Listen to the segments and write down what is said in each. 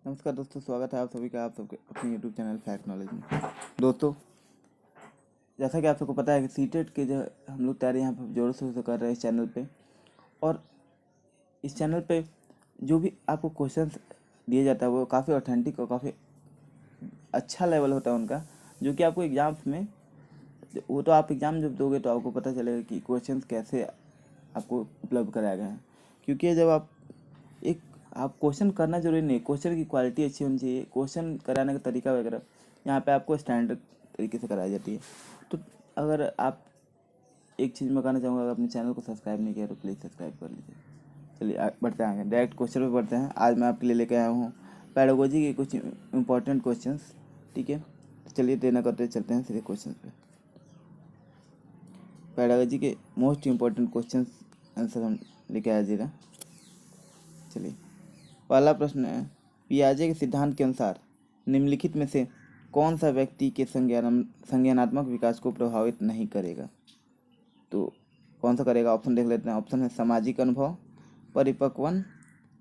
नमस्कार दोस्तों, स्वागत है आप सभी का आप सबके अपने यूट्यूब चैनल फैक्ट नॉलेज में। दोस्तों, जैसा कि आप सबको पता है कि सीटेट के जो हम लोग तैयारी यहाँ पर जोरों शोरों से कर रहे हैं इस चैनल पे। और इस चैनल पे जो भी आपको क्वेश्चंस दिए जाता है वो काफ़ी ऑथेंटिक और काफ़ी अच्छा लेवल होता है उनका, जो कि आपको एग्ज़ाम्स में, वो तो आप एग्ज़ाम जब दोगे तो आपको पता चलेगा कि क्वेश्चंस कैसे आपको उपलब्ध कराया गया है। क्योंकि जब आप क्वेश्चन करना जरूरी नहीं, क्वेश्चन की क्वालिटी अच्छी होनी चाहिए, क्वेश्चन कराने का तरीका वगैरह यहाँ पे आपको स्टैंडर्ड तरीके से कराई जाती है। तो अगर आप एक चीज़ मैं कहना चाहूँगा, अगर अपने चैनल को सब्सक्राइब नहीं किया तो प्लीज़ सब्सक्राइब कर लीजिए। चलिए बढ़ते हैं आगे, डायरेक्ट क्वेश्चन पे बढ़ते हैं। आज मैं आपके लिए लेके आया हूँ पैडागोजी के कुछ इंपॉर्टेंट क्वेश्चंस। ठीक है, तो चलिए देर न करते चलते हैं सीधे क्वेश्चन पे। पैडागोजी के मोस्ट इंपॉर्टेंट क्वेश्चन आंसर हम लेके आया जीरा। चलिए, पहला प्रश्न है, पियाजे के सिद्धांत के अनुसार निम्नलिखित में से कौन सा व्यक्ति के संज्ञानात्मक विकास को प्रभावित नहीं करेगा? तो कौन सा करेगा? ऑप्शन देख लेते हैं। ऑप्शन है सामाजिक अनुभव, परिपक्वन,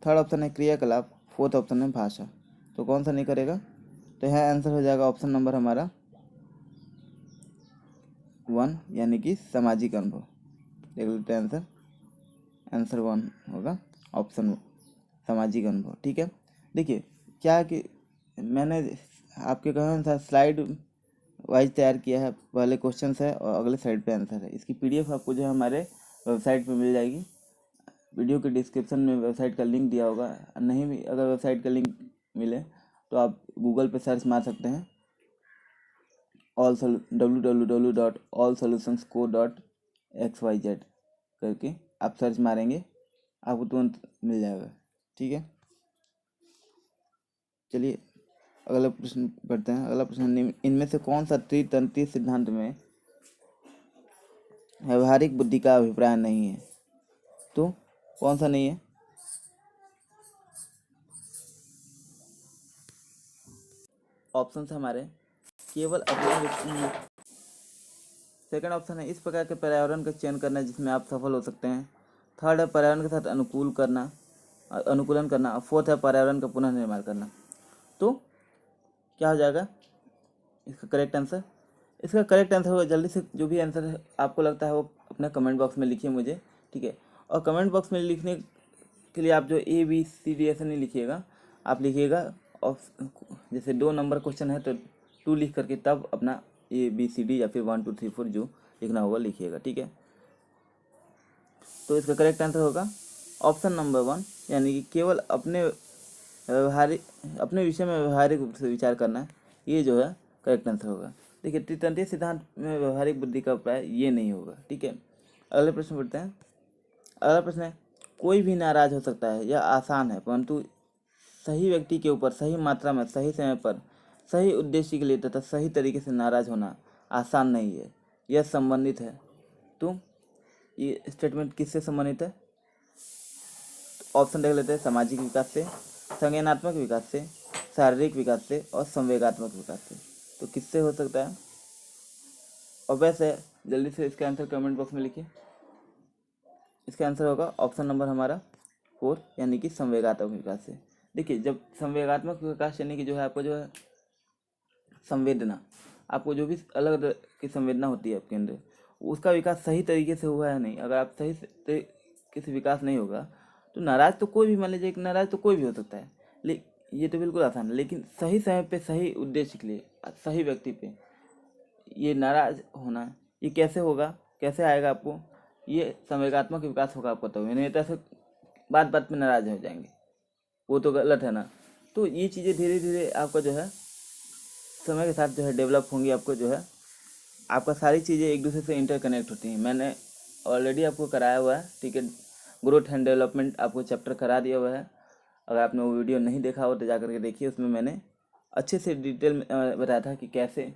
थर्ड ऑप्शन है क्रियाकलाप, फोर्थ ऑप्शन है भाषा। तो कौन सा नहीं करेगा? तो यह आंसर हो जाएगा ऑप्शन नंबर हमारा 1, यानी कि सामाजिक अनुभव। देख लेते हैं आंसर 1 होगा ऑप्शन सामाजिक अनुभव। ठीक है, देखिए क्या कि मैंने आपके कहा अनुसार स्लाइड वाइज तैयार किया है। पहले क्वेश्चन है और अगले साइड पे आंसर है। इसकी पीडीएफ आपको जो है हमारे वेबसाइट पे मिल जाएगी। वीडियो के डिस्क्रिप्शन में वेबसाइट का लिंक दिया होगा। नहीं भी अगर वेबसाइट का लिंक मिले तो आप गूगल पे सर्च मार सकते हैं www.allsolutionsco.xyz करके आप सर्च मारेंगे, आपको तुरंत मिल जाएगा। ठीक है, चलिए अगला प्रश्न पढ़ते हैं। अगला प्रश्न, इनमें से कौन सा त्रितंत्री सिद्धांत में व्यवहारिक बुद्धि का अभिप्राय नहीं है? तो कौन सा नहीं है? ऑप्शन है हमारे केवल अपने। सेकंड ऑप्शन है इस प्रकार के पर्यावरण का चयन करना जिसमें आप सफल हो सकते हैं। थर्ड है पर्यावरण के साथ अनुकूलन करना। फोर्थ है पर्यावरण का पुनर्निर्माण करना। तो क्या हो जाएगा इसका करेक्ट आंसर? इसका करेक्ट आंसर होगा, जल्दी से जो भी आंसर आपको लगता है वो अपने कमेंट बॉक्स में लिखिए मुझे। ठीक है, और कमेंट बॉक्स में लिखने के लिए आप जो ABCD ऐसे नहीं लिखिएगा, आप लिखिएगा जैसे 2 नंबर क्वेश्चन है तो 2 लिख करके तब अपना ABCD या फिर 1 2 3 4 जो लिखना होगा लिखिएगा। ठीक है, तो इसका करेक्ट आंसर होगा ऑप्शन नंबर 1, यानी कि केवल अपने विषय में व्यवहारिक रूप से विचार करना, ये जो है करेक्ट आंसर होगा। देखिए, त्रितंत्रीय सिद्धांत में व्यवहारिक बुद्धि का उपाय ये नहीं होगा। ठीक है, अगले प्रश्न पढ़ते हैं। अगला प्रश्न है, कोई भी नाराज हो सकता है, यह आसान है, परंतु सही व्यक्ति के ऊपर सही मात्रा में सही समय पर सही उद्देश्य के लिए तथा सही तरीके से नाराज होना आसान नहीं है, यह संबंधित है। तो ये स्टेटमेंट किससे संबंधित है? ऑप्शन देख लेते हैं, सामाजिक विकास से, संज्ञानात्मक विकास से, शारीरिक विकास से और संवेगात्मक विकास से। तो किससे हो सकता है? और वैसे जल्दी से इसका आंसर कमेंट बॉक्स में लिखिए। इसका आंसर होगा ऑप्शन नंबर हमारा 4, यानी कि संवेगात्मक विकास से। देखिए, जब संवेगात्मक विकास यानी कि जो है आपको जो है संवेदना, आपको जो भी अलग अलग की संवेदना होती है आपके अंदर, उसका विकास सही तरीके से हुआ है नहीं। अगर आप सही तरीके से विकास नहीं होगा तो नाराज तो कोई भी, मान लीजिए कि नाराज तो कोई भी हो सकता है, लेकिन ये तो बिल्कुल आसान है। लेकिन सही समय पे सही उद्देश्य के लिए सही व्यक्ति पे ये नाराज होना, ये कैसे होगा, कैसे आएगा आपको? ये संवेगात्मक विकास होगा आपको, तो नहीं तो ऐसे बात बात में नाराज हो जाएंगे, वो तो गलत है ना। तो ये चीज़ें धीरे धीरे आपका जो है समय के साथ जो है डेवलप होंगी। आपको जो है आपका सारी चीज़ें एक दूसरे से इंटरकनेक्ट होती हैं। मैंने ऑलरेडी आपको कराया हुआ है। ठीक है, ग्रोथ एंड डेवलपमेंट आपको चैप्टर करा दिया हुआ है। अगर आपने वो वीडियो नहीं देखा हो तो जा करके देखिए, उसमें मैंने अच्छे से डिटेल में बताया था कि कैसे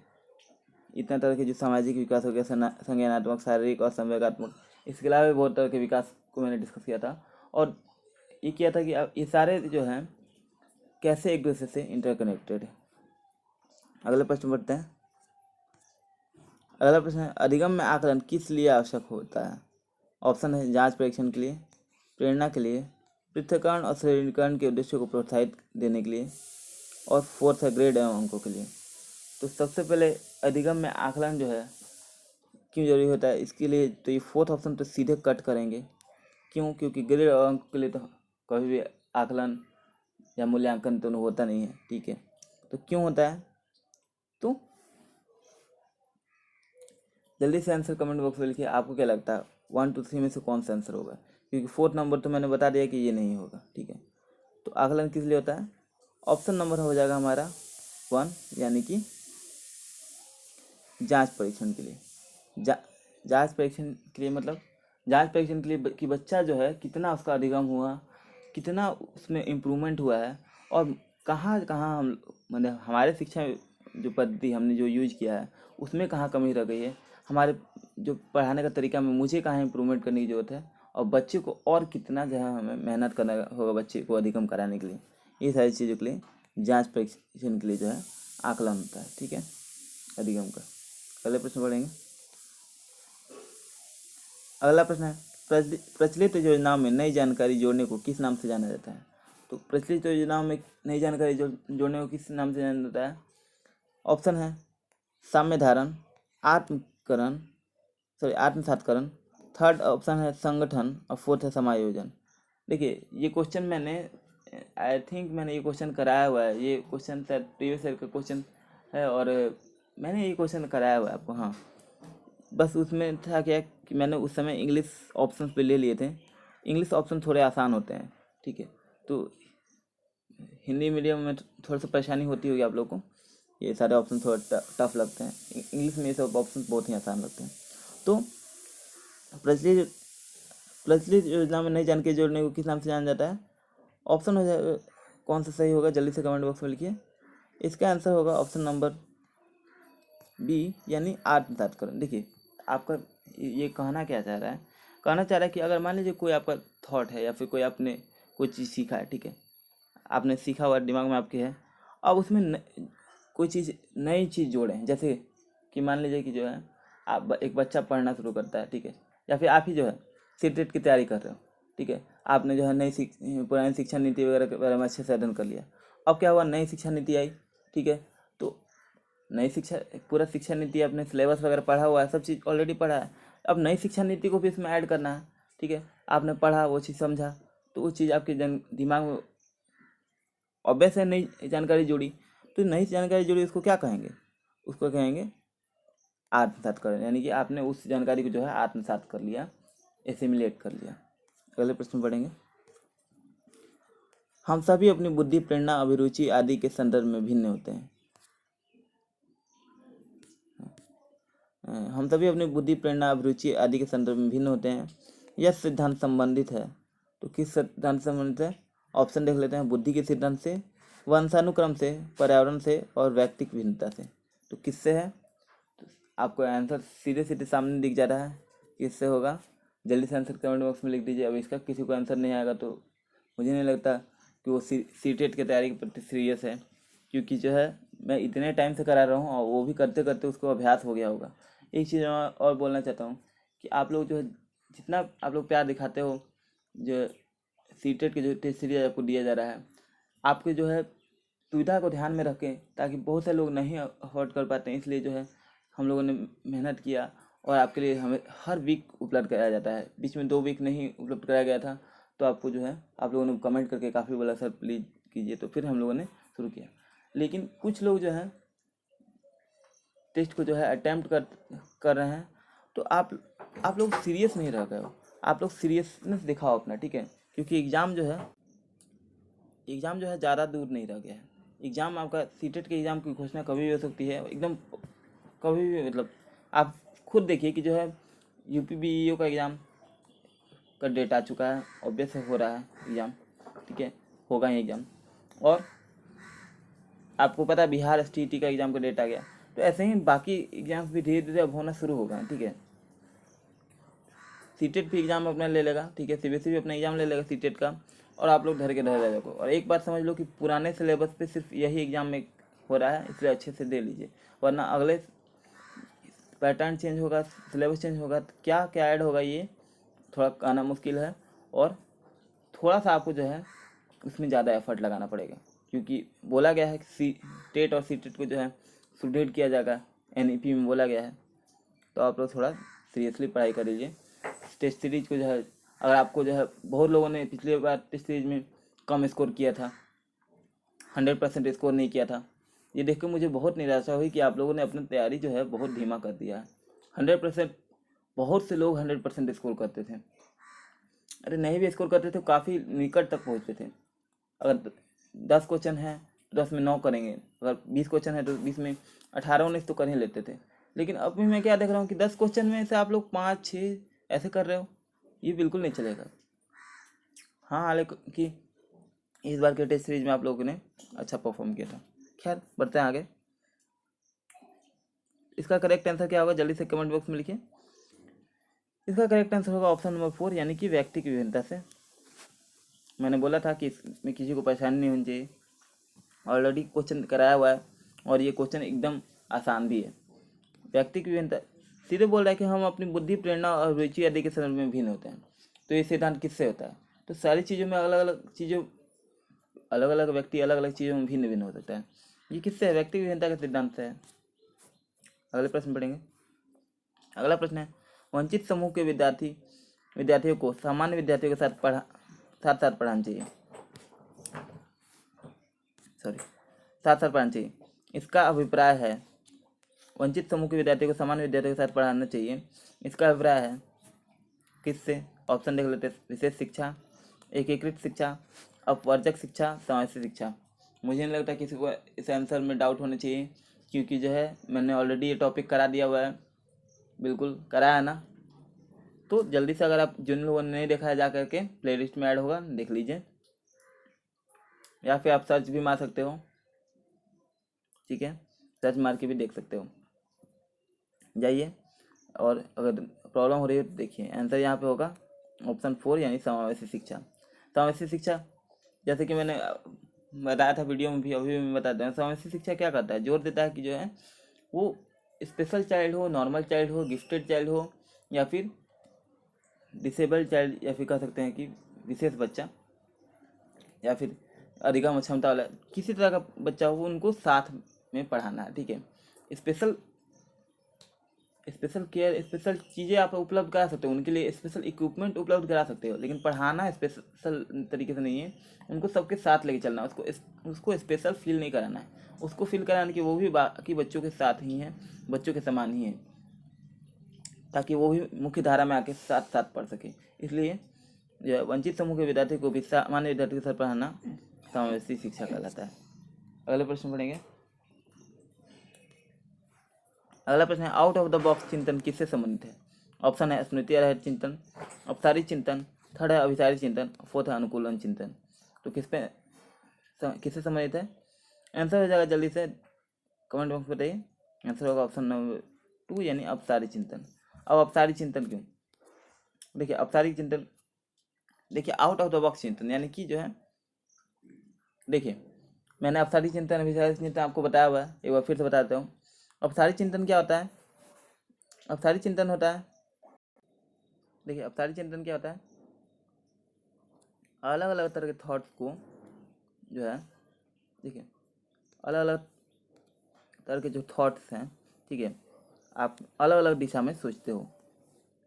इतना तरह के जो सामाजिक विकास हो गया, संज्ञानात्मक, शारीरिक और संवेगात्मक, इसके अलावा भी बहुत तरह के विकास को मैंने डिस्कस किया था। और ये किया था कि ये सारे जो हैं कैसे एक दूसरे से इंटरकनेक्टेड है। अगले प्रश्न बढ़ते हैं। अगला प्रश्न है, अधिगम्य आकलन किस लिए आवश्यक होता है? ऑप्शन है जांच परीक्षण के लिए, प्रेरणा के लिए, पृथक्करण और सरलीकरण के उद्देश्यों को प्रोत्साहित देने के लिए। और फोर्थ है ग्रेड एवं अंकों के लिए। तो सबसे पहले अधिगम में आकलन जो है क्यों जरूरी होता है इसके लिए, तो ये फोर्थ ऑप्शन तो सीधे कट करेंगे। क्यों? क्योंकि ग्रेड और अंक के लिए तो कभी भी आकलन या मूल्यांकन तो होता नहीं है, ठीक है। तो क्यों होता है, तो जल्दी से आंसर कमेंट बॉक्स में लिखिए। आपको क्या लगता है 1 to 3 में से कौन सा आंसर होगा? क्योंकि फोर्थ नंबर तो मैंने बता दिया कि ये नहीं होगा, ठीक है। तो आकलन किस लिए होता है? ऑप्शन नंबर हो जाएगा हमारा 1, यानी कि जांच परीक्षण के लिए। जांच परीक्षण के लिए मतलब जांच परीक्षण के लिए कि बच्चा जो है कितना उसका अधिगम हुआ, कितना उसमें इम्प्रूवमेंट हुआ है, और कहाँ कहाँ हम मतलब हमारे शिक्षा जो पद्धति हमने जो यूज किया है उसमें कहाँ कमी रह गई है, हमारे जो पढ़ाने का तरीका में मुझे कहाँ इम्प्रूवमेंट करने की ज़रूरत है, और बच्चे को और कितना जो है हमें मेहनत करना होगा बच्चे को अधिगम कराने के लिए। ये सारी चीज़ों के लिए जांच परीक्षण के लिए जो है आकलन होता है, ठीक है, अधिगम का। अगले प्रश्न पढ़ेंगे। अगला प्रश्न है प्रचलित योजनाओं में नई जानकारी जोड़ने को किस नाम से जाना जाता है? तो प्रचलित योजनाओं में नई जानकारी जोड़ने को किस नाम से जाना जाता है? ऑप्शन है साम्य धारण, आत्मसातकरण, थर्ड ऑप्शन है संगठन, और फोर्थ है समायोजन। देखिए ये क्वेश्चन मैंने आई थिंक मैंने ये क्वेश्चन कराया हुआ है। ये क्वेश्चन शायद प्रीवियस ईयर का क्वेश्चन है, और मैंने ये क्वेश्चन कराया हुआ है आपको। हाँ, बस उसमें था क्या कि मैंने उस समय इंग्लिश ऑप्शन पे ले लिए थे। इंग्लिश ऑप्शन थोड़े आसान होते हैं, ठीक है। तो हिंदी मीडियम में थोड़ा सा परेशानी होती होगी आप लोग को, ये सारे ऑप्शन थोड़ा टफ लगते हैं। इंग्लिश में ये सब ऑप्शन बहुत ही आसान लगते हैं। तो प्रचलित योजना में नई जानकारी जोड़ने को किस नाम से जाना जाता है? ऑप्शन हो जाएगा कौन सा सही होगा, जल्दी से कमेंट बॉक्स में लिखिए। इसका आंसर होगा ऑप्शन नंबर बी, यानी आत्मसातकरण। देखिए आपका ये कहना क्या चाह रहा है, कहना चाह रहा है कि अगर मान लीजिए कोई आपका थॉट है या फिर कोई आपने कोई चीज़ सीखा है, ठीक है, आपने सीखा हुआ दिमाग में आपके है, अब उसमें कोई चीज़ नई चीज़ जोड़ें। जैसे कि मान लीजिए कि जो है आप एक बच्चा पढ़ना शुरू करता है, ठीक है, या फिर आप ही जो है सीटेट की तैयारी कर रहे हो, ठीक है, आपने जो है पुरानी शिक्षा नीति वगैरह के बारे में अच्छे से अध्ययन कर लिया। अब क्या हुआ, नई शिक्षा नीति आई, ठीक है, तो नई शिक्षा पूरा शिक्षा नीति अपने सिलेबस वगैरह पढ़ा हुआ है, सब चीज़ ऑलरेडी पढ़ा है। अब नई शिक्षा नीति को भी इसमें ऐड करना है, ठीक है, आपने पढ़ा वो चीज़ समझा, तो वो चीज़ आपके दिमाग में ऑब्वियस है नई जानकारी जुड़ी। तो नई जानकारी जुड़ी उसको क्या कहेंगे? उसको कहेंगे आत्मसात कर, यानी कि आपने उस जानकारी को जो है आत्मसात कर लिया, एसिमिलेट कर लिया। अगले प्रश्न पढ़ेंगे। हम सभी अपनी बुद्धि, प्रेरणा, अभिरुचि आदि के संदर्भ में भिन्न होते हैं। हम सभी अपनी बुद्धि, प्रेरणा, अभिरुचि आदि के संदर्भ में भिन्न होते हैं। यह सिद्धांत संबंधित है। तो किस सिद्धांत से संबंधित है? ऑप्शन देख लेते हैं। बुद्धि के सिद्धांत से, वंशानुक्रम से, पर्यावरण से, और व्यक्तिक भिन्नता से। तो किससे है? तो आपको आंसर सीधे सीधे सामने दिख जा रहा है, किससे होगा? जल्दी से आंसर कमेंट बॉक्स में लिख दीजिए। अब इसका किसी को आंसर नहीं आएगा तो मुझे नहीं लगता कि वो सीटेट की तैयारी के प्रति सीरियस है, क्योंकि जो है मैं इतने टाइम से करा रहा हूँ और वो भी करते करते उसको अभ्यास हो गया होगा। एक चीज़ और बोलना चाहता हूँ कि आप लोग जो है जितना आप लोग प्यार दिखाते हो, जो सीटेट के जो टेस्ट सीरीज आपको दिया जा रहा है, आपके जो है सुविधा को ध्यान में रखें, ताकि बहुत से लोग नहीं अफोर्ड कर पाते हैं। इसलिए जो है हम लोगों ने मेहनत किया और आपके लिए हमें हर वीक उपलब्ध कराया जाता है। बीच में 2 वीक नहीं उपलब्ध कराया गया था, तो आपको जो है आप लोगों ने कमेंट करके काफ़ी बोला सर प्लीज़ कीजिए, तो फिर हम लोगों ने शुरू किया। लेकिन कुछ लोग जो है टेस्ट को जो है अटैम्प्ट कर रहे हैं, तो आप लोग सीरियस नहीं रह गए हो। आप लोग सीरियसनेस दिखाओ अपना, ठीक है, क्योंकि एग्ज़ाम जो है ज़्यादा दूर नहीं रह गया है। एग्ज़ाम आपका सीटेट के एग्ज़ाम की घोषणा कभी भी हो सकती है, एकदम कभी भी। मतलब आप खुद देखिए कि जो है UPBEO का एग्ज़ाम का डेट आ चुका है, ऑब्वियस हो रहा है एग्ज़ाम, ठीक है, होगा ही एग्ज़ाम। और आपको पता है बिहार STT का एग्ज़ाम का डेट आ गया, तो ऐसे ही बाकी एग्ज़ाम्स भी धीरे धीरे अब होना शुरू हो गए, ठीक है। सीटेट भी एग्ज़ाम अपना ले लेगा, ठीक है, CBSE भी अपना एग्ज़ाम ले लेगा सीटेट का, और आप लोग धर के रह जाओगे। और एक बात समझ लो कि पुराने सिलेबस पे सिर्फ यही एग्ज़ाम में हो रहा है, इसलिए अच्छे से दे लीजिए, वरना अगले पैटर्न चेंज होगा, सिलेबस चेंज होगा, तो क्या क्या ऐड होगा ये थोड़ा कहना मुश्किल है, और थोड़ा सा आपको जो है उसमें ज़्यादा एफर्ट लगाना पड़ेगा, क्योंकि बोला गया है कि टेट और सी-टेट को जो है सुपरडेट किया जाएगा, NEP में बोला गया है। तो आप लोग थोड़ा सीरियसली पढ़ाई कर लीजिए। टेस्ट सीरीज को जो है, अगर आपको जो है, बहुत लोगों ने पिछली बार टेस्ट सीरीज में कम स्कोर किया था, 100% स्कोर नहीं किया था। ये देख कर मुझे बहुत निराशा हुई कि आप लोगों ने अपनी तैयारी जो है बहुत धीमा कर दिया है। 100%, बहुत से लोग 100% स्कोर करते थे, अरे नहीं भी स्कोर करते थे काफ़ी निकट तक पहुँचते थे। अगर 10 क्वेश्चन है तो 10 में 9 करेंगे, अगर 20 क्वेश्चन है तो 20 में 18-19 तो कर ही लेते थे। लेकिन अभी मैं क्या देख रहा हूँ कि 10 क्वेश्चन में से आप लोग 5-6 ऐसे कर रहे हो, ये बिल्कुल नहीं चलेगा। हाँ, हालांकि इस बार के टेस्ट सीरीज में आप लोगों ने अच्छा परफॉर्म किया था। खैर, बढ़ते हैं आगे। इसका करेक्ट आंसर क्या होगा, जल्दी से कमेंट बॉक्स में लिखिए। इसका करेक्ट आंसर होगा ऑप्शन नंबर 4, यानी कि व्यक्ति की विभिन्नता से। मैंने बोला था कि इसमें किसी को परेशानी नहीं होनी चाहिए। ऑलरेडी क्वेश्चन कराया हुआ है और ये क्वेश्चन एकदम आसान भी है। व्यक्ति की विभिन्नता सीधे बोल रहा है कि हम अपनी बुद्धि, प्रेरणा और रुचि आदि के संदर्भ में भिन्न होते हैं। तो ये सिद्धांत किससे होता है? तो सारी चीज़ों में अलग अलग व्यक्ति अलग अलग चीज़ों में भिन्न भिन्न हो सकता है। ये किससे है? व्यक्ति की विभिन्नता के सिद्धांत से है। अगले प्रश्न पढ़ेंगे। अगला प्रश्न है, वंचित समूह के विद्यार्थियों को सामान्य विद्यार्थियों के साथ पढ़ाना चाहिए। साथ पढ़ाना चाहिए। इसका अभिप्राय है, वंचित समूह के विद्यार्थियों को सामान्य विद्यार्थियों के साथ पढ़ाना चाहिए। इसका अभिप्राय है किससे? ऑप्शन देख लेते हैं। विशेष शिक्षा, एकीकृत शिक्षा, अपवर्जक शिक्षा, समावेशी शिक्षा। मुझे नहीं लगता किसी को इस आंसर में डाउट होना चाहिए, क्योंकि जो है मैंने ऑलरेडी ये टॉपिक करा दिया हुआ है। बिल्कुल कराया है ना? तो जल्दी से, अगर आप जिन लोगों ने नहीं देखा है, जा करके प्ले लिस्ट में ऐड होगा, देख लीजिए, या फिर आप सर्च भी मार सकते हो। ठीक है, सर्च मार के भी देख सकते हो, जाइए। और अगर प्रॉब्लम हो रही है तो देखिए, आंसर यहाँ पे होगा ऑप्शन 4, यानी समावेशी शिक्षा। समावेशी शिक्षा, जैसे कि मैंने बताया था वीडियो में भी, अभी मैं बताता हूँ। समावेशी शिक्षा क्या करता है? जोर देता है कि जो है वो स्पेशल चाइल्ड हो, नॉर्मल चाइल्ड हो, गिफ्टेड चाइल्ड हो, या फिर डिसेबल्ड चाइल्ड, या फिर कह सकते हैं कि विशेष बच्चा, या फिर अधिगम क्षमता वाला किसी तरह का बच्चा हो, उनको साथ में पढ़ाना है। ठीक है, स्पेशल केयर, स्पेशल चीज़ें आप उपलब्ध करा सकते हो, उनके लिए स्पेशल इक्विपमेंट उपलब्ध करा सकते हो, लेकिन पढ़ाना स्पेशल तरीके से नहीं है। उनको सबके साथ लेके चलना, उसको स्पेशल फील नहीं कराना है। उसको फील कराना कि वो भी बाकी बच्चों के साथ ही हैं, बच्चों के समान ही हैं, ताकि वो भी मुख्य धारा में आके साथ साथ पढ़ सके। इसलिए जो है वंचित समूह के विद्यार्थी को भी सामान्य विद्यार्थी के साथ पढ़ाना समावेशी शिक्षा कहलाता है। अगले प्रश्न पढ़ेंगे। अगला प्रश्न है, आउट ऑफ द बॉक्स चिंतन किससे संबंधित है? ऑप्शन है स्मृति आधारित चिंतन, औपचारिक चिंतन, थर्ड है अभिसारी चिंतन, फोर्थ है अनुकूलन चिंतन। तो किससे संबंधित है? आंसर हो जाएगा, जल्दी से कमेंट बॉक्स में बताइए। आंसर होगा ऑप्शन नंबर 2, यानी औपचारिक चिंतन। अब औपचारिक चिंतन क्यों? देखिए, औपचारिक चिंतन, देखिए आउट ऑफ द बॉक्स चिंतन यानी कि जो है, देखिए मैंने औपचारिक चिंतन, अभिसारी चिंतन आपको बताया हुआ है, एक बार फिर से बताता हूँ। औपचारिक चिंतन क्या होता है? औपचारिक चिंतन होता है, देखिए औपचारिक चिंतन क्या होता है, अलग अलग तरह के थॉट्स को जो है, देखिए अलग अलग तरह के जो थॉट्स हैं, ठीक है, आप अलग अलग दिशा में सोचते हो,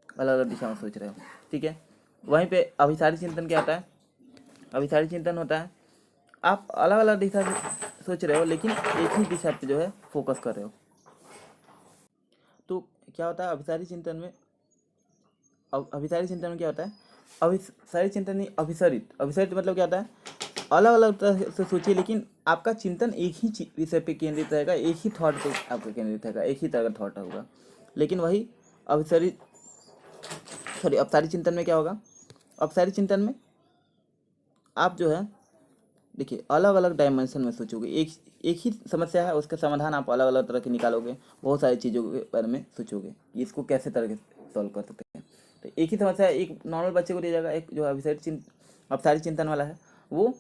अलग अलग दिशा में सोच रहे हो। ठीक है, वहीं पे अभिसारी चिंतन क्या होता है? अभिसारी चिंतन होता है आप अलग अलग दिशा से सोच रहे हो, लेकिन एक ही दिशा पे जो है फोकस कर रहे हो। तो क्या होता है अभिसारी चिंतन में? अभिसारी चिंतन में क्या होता है? अभिसारी चिंतन नहीं, अभिसरित मतलब क्या होता है? अलग अलग तरह से सोचिए, लेकिन आपका चिंतन एक ही विषय पे केंद्रित रहेगा, एक ही थॉट पे आपका केंद्रित रहेगा, एक ही तरह का थॉट होगा। लेकिन वही अपसारी चिंतन में क्या होगा? अपसारी चिंतन में आप जो है, देखिए अलग अलग डायमेंशन में सोचोगे, एक ही समस्या है, उसका समाधान आप अलग अलग तरह के निकालोगे, बहुत सारी चीज़ों के बारे में सोचोगे कि इसको कैसे तरह से सॉल्व कर सकते हैं। तो एक ही समस्या एक नॉर्मल बच्चे को दिया जाएगा, एक जो अपसारी चिंतन वाला है वो,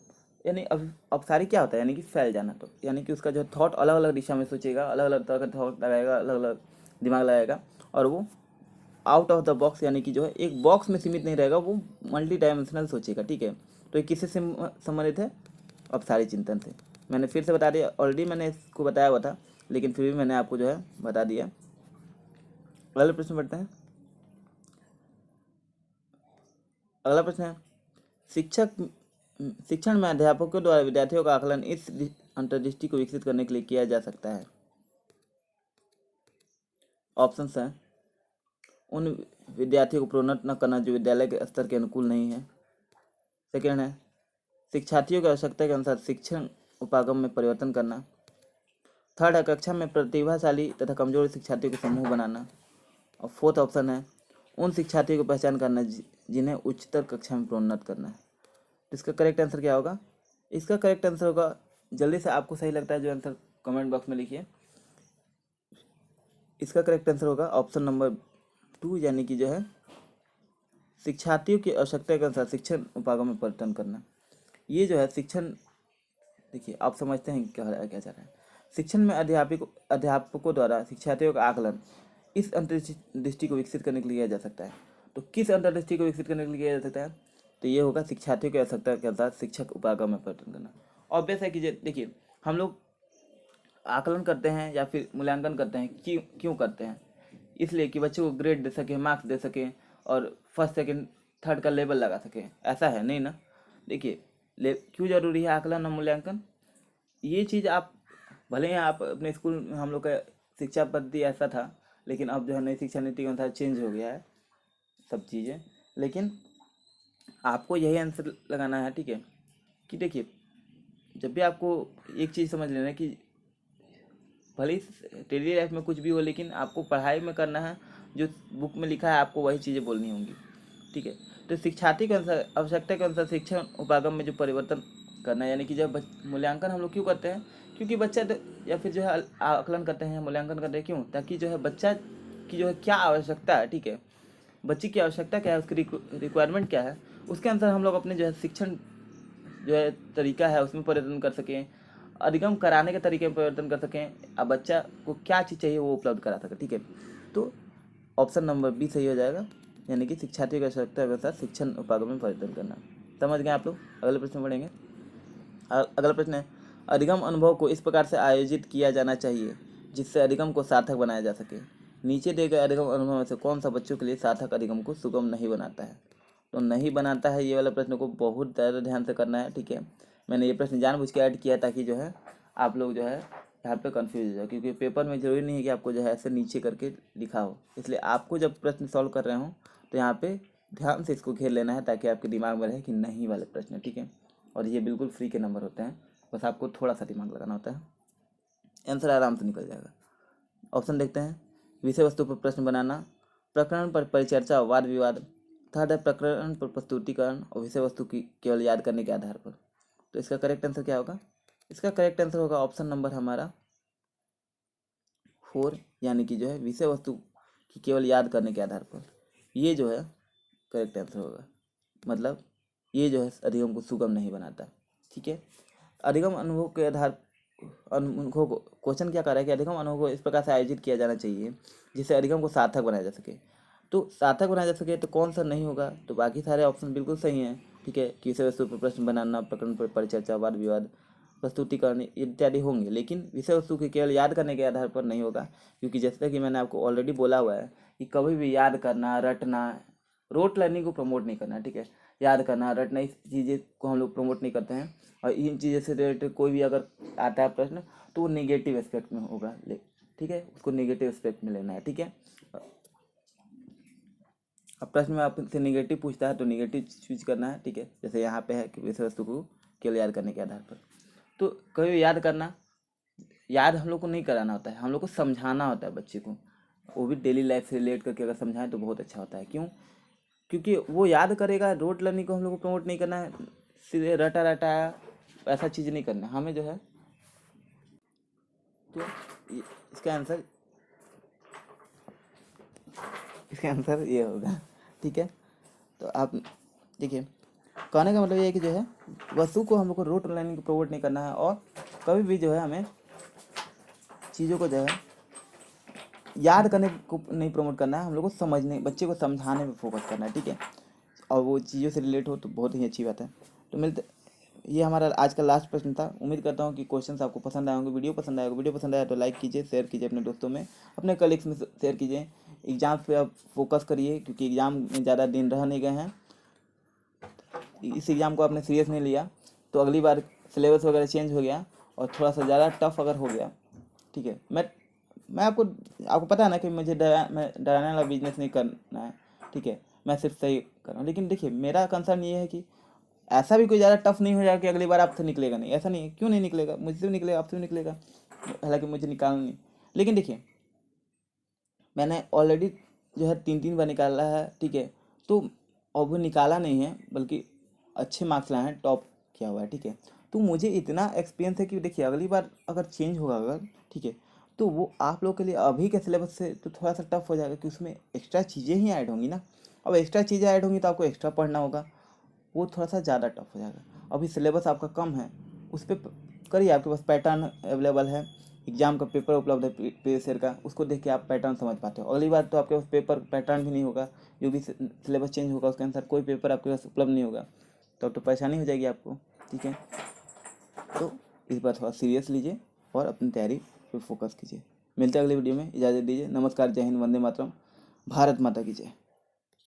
यानी अपसारी क्या होता है? यानी कि फैल जाना। तो यानी कि उसका जो थॉट अलग अलग दिशा में सोचेगा, अलग अलग तरह का थॉट लगाएगा, अलग अलग दिमाग लगाएगा, और वो आउट ऑफ द बॉक्स, यानी कि जो है एक बॉक्स में सीमित नहीं रहेगा, वो मल्टी डायमेंशनल सोचेगा। ठीक है, तो ये किससे संबंधित है? अपसारी चिंतन से। मैंने फिर से बता दिया, ऑलरेडी मैंने इसको बताया हुआ था, लेकिन फिर भी मैंने आपको जो है बता दिया। अगला प्रश्न पढ़ते हैं। अगला प्रश्न है, शिक्षण में अध्यापकों द्वारा विद्यार्थियों का आकलन इस अंतर्दृष्टि को विकसित करने के लिए किया जा सकता है। ऑप्शन है, उन विद्यार्थियों को प्रोन्नत न करना जो विद्यालय के स्तर के अनुकूल नहीं है। सेकेंड है, शिक्षार्थियों की आवश्यकता के अनुसार शिक्षण उपागम में परिवर्तन करना। थर्ड है, कक्षा में प्रतिभाशाली तथा कमजोर शिक्षार्थियों के समूह बनाना। और फोर्थ ऑप्शन है, उन शिक्षार्थियों की पहचान करना जिन्हें उच्चतर कक्षा में प्रोन्नत करना है। तो इसका करेक्ट आंसर क्या होगा? इसका करेक्ट आंसर होगा, जल्दी से आपको सही लगता है जो आंसर कमेंट बॉक्स में लिखिए। इसका करेक्ट आंसर होगा ऑप्शन नंबर 2, यानी कि जो है शिक्षार्थियों की आवश्यकता के अनुसार शिक्षण उपागम में परिवर्तन करना। ये जो है शिक्षण, देखिए आप समझते हैं क्या चाह रहे हैं। शिक्षण में अध्यापकों द्वारा शिक्षार्थियों का आकलन इस अंतर्दृष्टि को विकसित करने के लिए किया जा सकता है। तो किस अंतर्दृष्टि को विकसित करने के लिए किया जा सकता है? तो ये होगा शिक्षार्थियों की आवश्यकता के अनुसार शिक्षक उपागम में परिवर्तन करना। ऑब्वियस है कि देखिए हम लोग आकलन करते हैं या फिर मूल्यांकन करते हैं, क्यों करते हैं? इसलिए कि बच्चों को ग्रेड दे सकें, मार्क्स दे सकें और फर्स्ट सेकंड थर्ड का लेवल लगा सकें, ऐसा है नहीं ना। देखिए क्यों जरूरी है आकलन और मूल्यांकन? ये चीज़ आप भले ही आप अपने स्कूल में, हम लोग का शिक्षा पद्धति ऐसा था, लेकिन अब जो है नई शिक्षा नीति के अनुसार चेंज हो गया है सब चीज़ें, लेकिन आपको यही आंसर लगाना है, ठीक है। कि देखिए जब भी आपको एक चीज़ समझ लेना कि भले ही डेली लाइफ में कुछ भी हो, लेकिन आपको पढ़ाई में करना है, जो बुक में लिखा है आपको वही चीज़ें बोलनी होंगी, ठीक है। तो शिक्षार्थी के अनुसार आवश्यकता के अनुसार शिक्षण उपागम में जो परिवर्तन करना है, यानी कि जब मूल्यांकन हम लोग क्यों करते हैं? क्योंकि बच्चा या फिर जो है आकलन करते हैं, मूल्यांकन करते हैं, क्यों? ताकि जो है बच्चा की जो है क्या आवश्यकता है, ठीक है, बच्चे की आवश्यकता क्या है, उसकी रिक्वायरमेंट क्या है, उसके अनुसार हम लोग अपने जो है शिक्षण जो है तरीका है उसमें परिवर्तन कर सकें, अधिगम कराने के तरीके में परिवर्तन कर सकें, अब बच्चा को क्या चीज़ चाहिए वो उपलब्ध करा सके, ठीक है। तो ऑप्शन नंबर बी सही हो जाएगा, यानी कि शिक्षार्थियों की आवश्यकता के अनुसार शिक्षण उपागम में परिवर्तन करना। समझ गए आप लोग? अगले प्रश्न पढ़ेंगे। अगला प्रश्न है, अधिगम अनुभव को इस प्रकार से आयोजित किया जाना चाहिए जिससे अधिगम को सार्थक बनाया जा सके। नीचे दिए गए अधिगम अनुभव में से कौन सा बच्चों के लिए सार्थक अधिगम को सुगम नहीं बनाता है? तो नहीं बनाता है, ये वाला प्रश्न को बहुत ज़्यादा ध्यान से करना है, ठीक है। मैंने ये प्रश्न जानबूझ के ऐड किया ताकि जो है आप लोग जो है यहाँ पे कंफ्यूज हो जाए, क्योंकि पेपर में जरूरी नहीं है कि आपको जो है ऐसे नीचे करके लिखा हो, इसलिए आपको जब प्रश्न सॉल्व कर रहे हो तो यहाँ पे ध्यान से इसको घेर लेना है ताकि आपके दिमाग में रहे कि नहीं वाले प्रश्न, ठीक है। और ये बिल्कुल फ्री के नंबर होते हैं, बस आपको थोड़ा सा दिमाग लगाना होता है, आंसर आराम से निकल जाएगा। ऑप्शन देखते हैं। विषय वस्तु पर प्रश्न बनाना, प्रकरण पर परिचर्चा वाद विवाद, थर्ड है प्रकरण पर प्रस्तुतिकरण, और विषय वस्तु की केवल याद करने के आधार पर। तो इसका करेक्ट आंसर क्या होगा? इसका करेक्ट आंसर होगा ऑप्शन नंबर हमारा 4, यानी कि जो है विषय वस्तु की केवल याद करने के आधार पर। ये जो है करेक्ट आंसर होगा, मतलब ये जो है अधिगम को सुगम नहीं बनाता, ठीक है। अधिगम अनुभव के आधार अनुभव को क्वेश्चन क्या कर रहा है कि अधिगम अनुभव को इस प्रकार से आयोजित किया जाना चाहिए जिससे अधिगम को सार्थक बनाया जा सके। तो सार्थक बनाया जा सके तो कौन सा नहीं होगा? तो बाकी सारे ऑप्शन बिल्कुल सही हैं, ठीक है। कि विषय वस्तु पर प्रश्न बनाना, प्रकरण पर परिचर्चा, वाद विवाद, प्रस्तुतिकरण इत्यादि होंगे, लेकिन विषय वस्तु के केवल याद करने के आधार पर नहीं होगा, क्योंकि जैसे कि मैंने आपको ऑलरेडी बोला हुआ है कि कभी भी याद करना, रटना, रोट लर्निंग को प्रमोट नहीं करना, ठीक है। याद करना, रटना, इस चीज़ें को हम लोग प्रमोट नहीं करते हैं, और इन चीज़ों से रिलेटेड कोई भी अगर आता है प्रश्न तो वो निगेटिव एस्पेक्ट में होगा, ठीक है, उसको निगेटिव एस्पेक्ट में लेना है, ठीक है। अब प्रश्न में आपसे निगेटिव पूछता है तो निगेटिव चूज करना है, ठीक है। जैसे यहाँ पे है कि विषय वस्तु को केवल याद करने के आधार पर। तो कभी याद करना, याद हम लोग को नहीं कराना होता है, हम लोग को समझाना होता है बच्चे को, वो भी डेली लाइफ से रिलेट करके अगर समझाएं तो बहुत अच्छा होता है। क्यों? क्योंकि वो याद करेगा। रोट लर्निंग को हम लोग को प्रमोट नहीं करना है, सीधे रटा रटाया ऐसा चीज़ नहीं करना हमें जो है। तो इसका आंसर ये होगा, ठीक है। तो आप देखिए, कहने का मतलब ये है कि जो है वस्तु को हम लोग को रोट लर्निंग को प्रमोट नहीं करना है, और कभी भी जो है हमें चीज़ों को जो है याद करने को नहीं प्रमोट करना है, हम लोग को समझने, बच्चे को समझाने में फोकस करना है, ठीक है। और वो चीज़ों से रिलेट हो तो बहुत ही अच्छी बात है। तो मिलते, ये हमारा आज का लास्ट प्रश्न था। उम्मीद करता हूँ कि क्वेश्चंस आपको पसंद आए होंगे, वीडियो पसंद आएगा। वीडियो पसंद आया तो लाइक कीजिए, शेयर कीजिए अपने दोस्तों में, अपने कलीग्स में शेयर कीजिए। एग्जाम पे आप फोकस करिए, क्योंकि एग्ज़ाम में ज़्यादा दिन रह नहीं गए हैं। इस एग्ज़ाम को आपने सीरियस नहीं लिया तो अगली बार सिलेबस वगैरह चेंज हो गया और थोड़ा सा ज़्यादा टफ अगर हो गया, ठीक है, मैं आपको पता है ना कि मुझे डराने वाला बिजनेस नहीं करना है, ठीक है, मैं सिर्फ सही कर रहा हूँ। लेकिन देखिए, मेरा कंसर्न ये है कि ऐसा भी कोई ज़्यादा टफ नहीं हो जाएगा कि अगली बार आपसे निकलेगा नहीं। ऐसा नहीं है, क्यों नहीं निकलेगा, मुझसे भी निकलेगा, आपसे भी निकलेगा, हालांकि मुझे निकालना नहीं। लेकिन देखिए, मैंने ऑलरेडी जो है 3 बार निकाला है, ठीक है, तो और वो निकाला नहीं है, बल्कि अच्छे मार्क्स लाए हैं, टॉप किया हुआ है, ठीक है। तो मुझे इतना एक्सपीरियंस है कि देखिए, अगली बार अगर चेंज होगा अगर, ठीक है, तो वो आप लोग के लिए अभी के सिलेबस से तो थोड़ा सा टफ हो जाएगा, कि उसमें एक्स्ट्रा चीज़ें ही ऐड होंगी ना। अब एक्स्ट्रा चीज़ें ऐड होंगी तो आपको एक्स्ट्रा पढ़ना होगा, वो थोड़ा सा ज़्यादा टफ हो जाएगा। अभी सिलेबस आपका कम है, उस पर करिए, आपके पास पैटर्न अवेलेबल है, एग्जाम का पेपर उपलब्ध है प्रीवियस ईयर का, उसको देख के आप पैटर्न समझ पाते हो। अगली बार तो आपके पास पेपर पैटर्न भी नहीं होगा, जो भी सिलेबस चेंज होगा उसके अनुसार कोई पेपर आपके पास उपलब्ध नहीं होगा, तो परेशानी हो जाएगी आपको, ठीक है। तो इस बार थोड़ा सीरियस लीजिए और अपनी तैयारी पर फोकस कीजिए। मिलते हैं अगली वीडियो में, इजाज़त दीजिए। नमस्कार, जय हिंद, वंदे मातरम, भारत माता की जय।